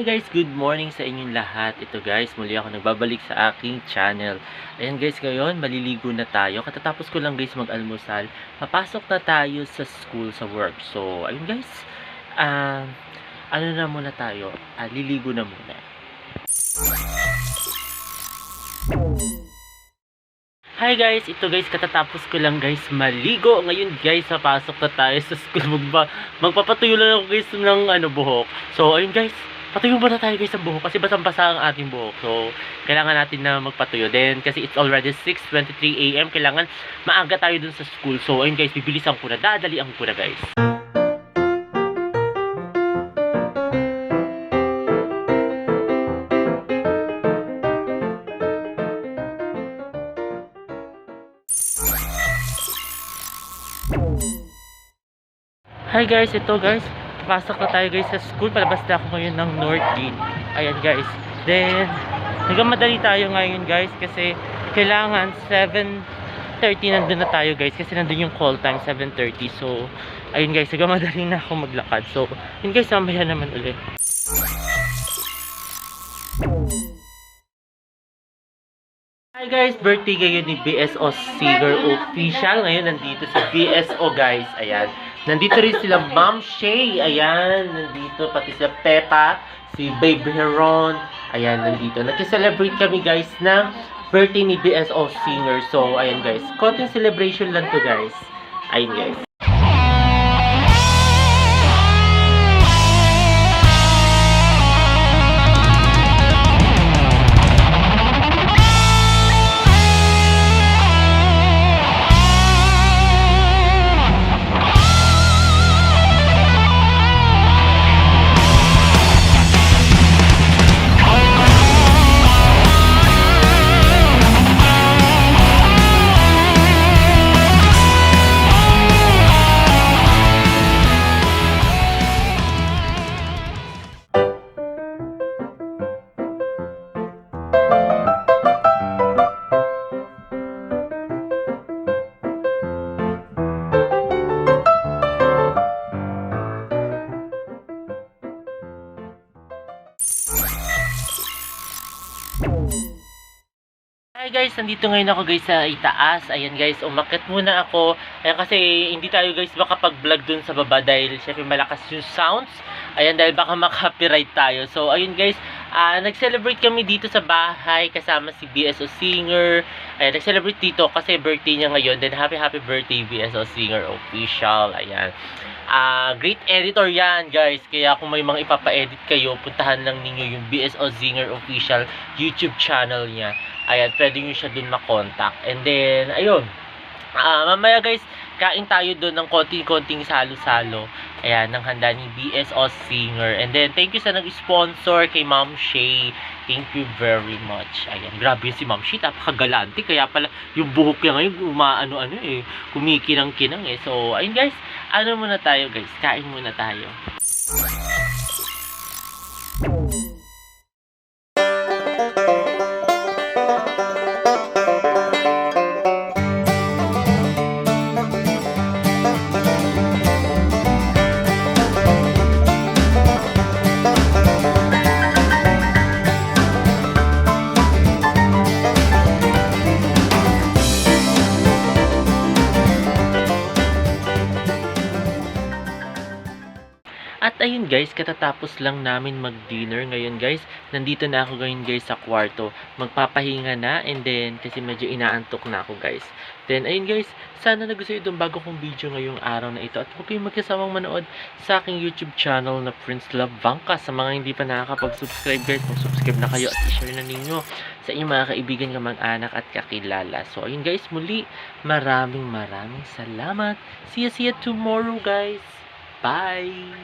Hi guys, good morning sa inyong lahat. Ito guys, muli ako nagbabalik sa aking channel. Ayan guys, ngayon maliligo na tayo. Katatapos ko lang guys mag-almusal. Papasok na tayo sa school, sa work. So, ayun guys, ah, ano na muna tayo? Liligo na muna. Hi guys, ito guys, katatapos ko lang guys maligo. Ngayon guys, papasok na tayo sa school. Magpapatuyo lang ako guys ng buhok. So, ayun guys, patuyo muna tayo guys sa buhok kasi basang-basa ang ating buhok. So, kailangan natin na magpatuyo. Then, kasi it's already 6:23 AM, kailangan maaga tayo dun sa school. So, ayun guys, bibilisan ko na. Dadalian ko na guys. Hi guys, ito guys, pasok na tayo guys sa school. Palabas na ako ngayon ng North Gate. Ayan guys, then nagmamadali tayo ngayon guys kasi kailangan 7:30 nandun na tayo guys kasi nandun yung call time 7:30. So ayun guys, nagmamadali na ako maglakad. So yun guys, mamaya naman ulit. Hi guys, birthday ngayon ni BSO Singer Official. Ngayon nandito si BSO guys. Ayan. Nandito rin sila Ma'am Shay. Ayan. Nandito pati si Peppa, si Baby Heron. Ayan, nandito. Nag-celebrate kami guys ng birthday ni BSO Singer. So, ayan guys. Konting celebration lang to guys. Ayan guys. Hi guys, nandito ngayon ako guys sa itaas. Ayan guys, umakyat muna ako. Ayan kasi hindi tayo guys makapag-vlog dun sa baba dahil syempre malakas yung sounds. Ayan, dahil baka makapiright tayo. So ayun guys, nag-celebrate kami dito sa bahay kasama si BSO Singer. Ayan, nag-celebrate dito kasi birthday niya ngayon. Then happy birthday BSO Singer Official. Ayan. Great editor yan guys. Kaya kung may mga ipapa-edit kayo, puntahan lang ninyo yung BSO Singer Official YouTube channel niya. Ayan, pwede nyo siya dun makontak. And then, ayun. Mamaya guys, kain tayo dun ng konting-konting salo-salo. Ayan, ng handa ni BSO Singer. And then, thank you sa nag-sponsor kay Ma'am Shay. Thank you very much. Ayan, grabe si Ma'am Shay. Napakagalante. Kaya pala, yung buhok niya ngayon, kumikinang-kinang eh. So, ayun guys, muna tayo guys. Kain muna tayo. At ayun guys, katatapos lang namin mag-dinner ngayon guys. Nandito na ako ngayon guys sa kwarto. Magpapahinga na and then kasi medyo inaantok na ako guys. Then ayun guys, sana nagustuhan itong bago kong video ngayong araw na ito. At huwag kayong magkasamang manood sa aking YouTube channel na Prince Love Vangka. Sa mga hindi pa nakakapag-subscribe guys, mag-subscribe na kayo at i-share na ninyo sa inyong mga kaibigan, kamag-anak at kakilala. So ayun guys, muli maraming salamat. See you tomorrow guys. Bye!